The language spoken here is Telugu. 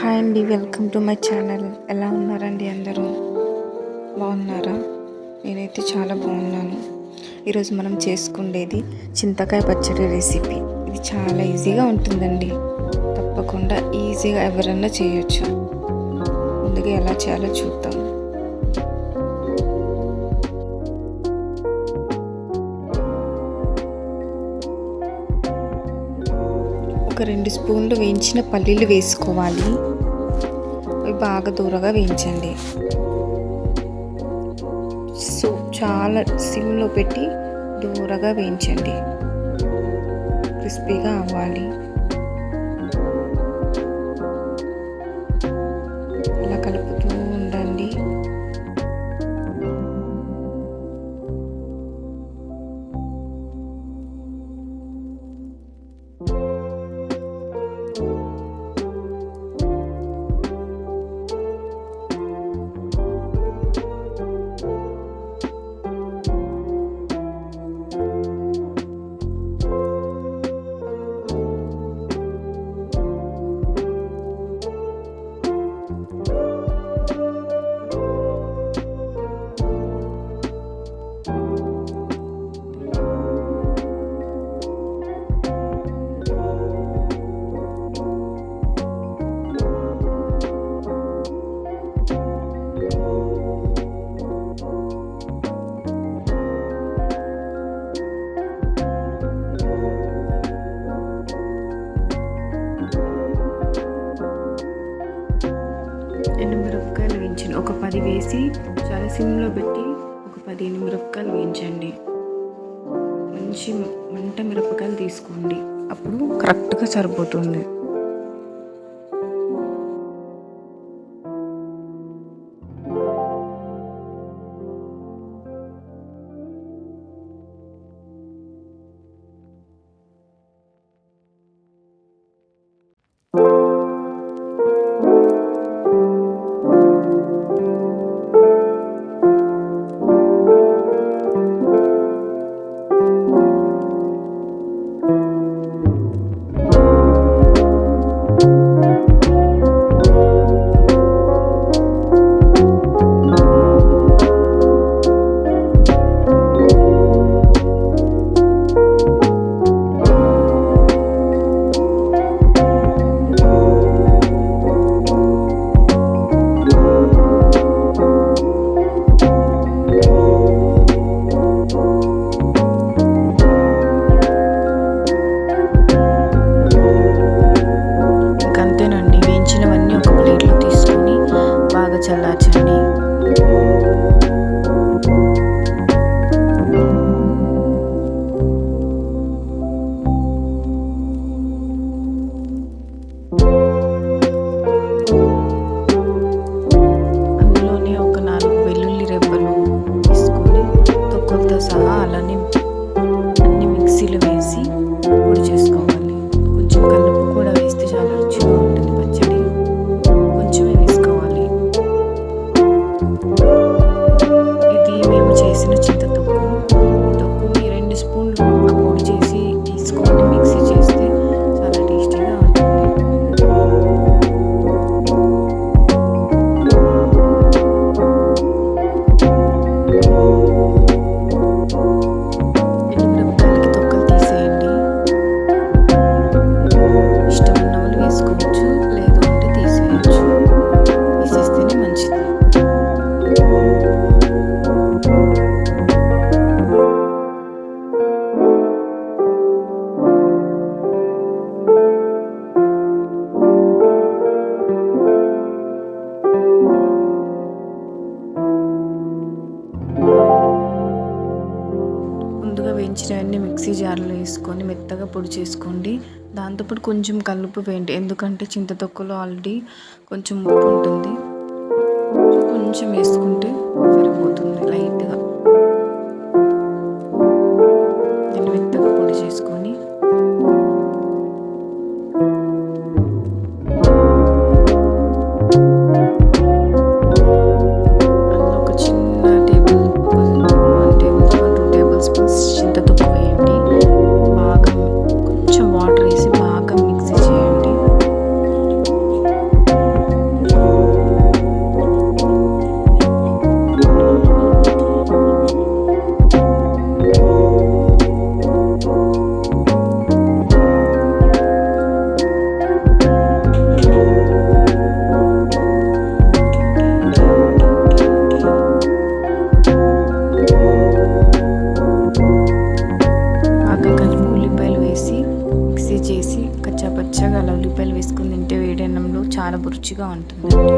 హాయ్ అండి, వెల్కమ్ టు మై ఛానల్. ఎలా ఉన్నారండి అందరూ? బాగున్నారా? నేనైతే చాలా బాగున్నాను. ఈరోజు మనం చేసుకునేది చింతకాయ పచ్చడి రెసిపీ. ఇది చాలా ఈజీగా ఉంటుందండి. తప్పకుండా ఈజీగా ఎవరైనా చేయొచ్చు. ముందుగా ఎలా చేయాలో చూద్దాం. ఒక 2 స్పూన్లు వేయించిన పల్లీలు వేసుకోవాలి. అవి బాగా దూరగా వేయించండి. సో చాలా సిమ్లో పెట్టి దూరగా వేయించండి. క్రిస్పీగా అవ్వాలి. ఇలా కలుపుతూ ఉండండి. ఎండుమిరపకాయలు వేయించండి. ఒక 10 వేసి చాలా సిమ్లో పెట్టి ఒక 15 మిరపకాయలు వేయించండి. మంచి మంట మిరపకాయలు తీసుకోండి, అప్పుడు కరెక్ట్గా సరిపోతుంది. చల్లార్చండి. అందులోనే ఒక 4 వెల్లుల్లి రెబ్బలు తీసుకొని తొక్కలతో సహా అలానే అన్ని మిక్సీలో వేసి పొడి చేసుకోవాలి. కొంచెం కల్లుప్పు కూడా వేస్తే చాలా రుచిగా ఉంటుంది పచ్చడి. కొంచెమే వేసుకోవాలి. ఇది మేము చేసిన చింతతొక్కు. తొక్కుని 2 స్పూన్లు ఆ పొడి చేసి తీసుకొని మిక్సీ చేస్తే చాలా టేస్టీగా ఉంటుంది. ఎండుమిరపకాయలకి తొక్కలు తీసేయండి. ఇష్టం ఉన్న వాళ్ళు వేసుకోవచ్చు, లేదు అంటే తీసేయచ్చు. తీసేస్తేనే మంచిది. ముందుగా వేయించినవన్నీ మిక్సీ జార్లో వేసుకొని మెత్తగా పొడి చేసుకోండి. దాంతోపాటు కొంచెం కల్లుప్పు వేయండి, ఎందుకంటే చింతతొక్కులో ఆల్రెడీ కొంచెం ఉప్పు ఉంటుంది. కొంచెం వేసుకుంటే సరిపోతుంది లైట్గా. దీన్ని మెత్తగా పొడి చేసుకొని అందులో ఒక చిన్న 1 టేబుల్ స్పూన్ 2 టేబుల్ స్పూన్స్ చింతతొక్కు వేయండి. బాగా కొంచెం వాటర్ వేసి బాగా మిక్సీ చేయండి. వేడన్నంలో చాలా రుచిగా ఉంటుందండి.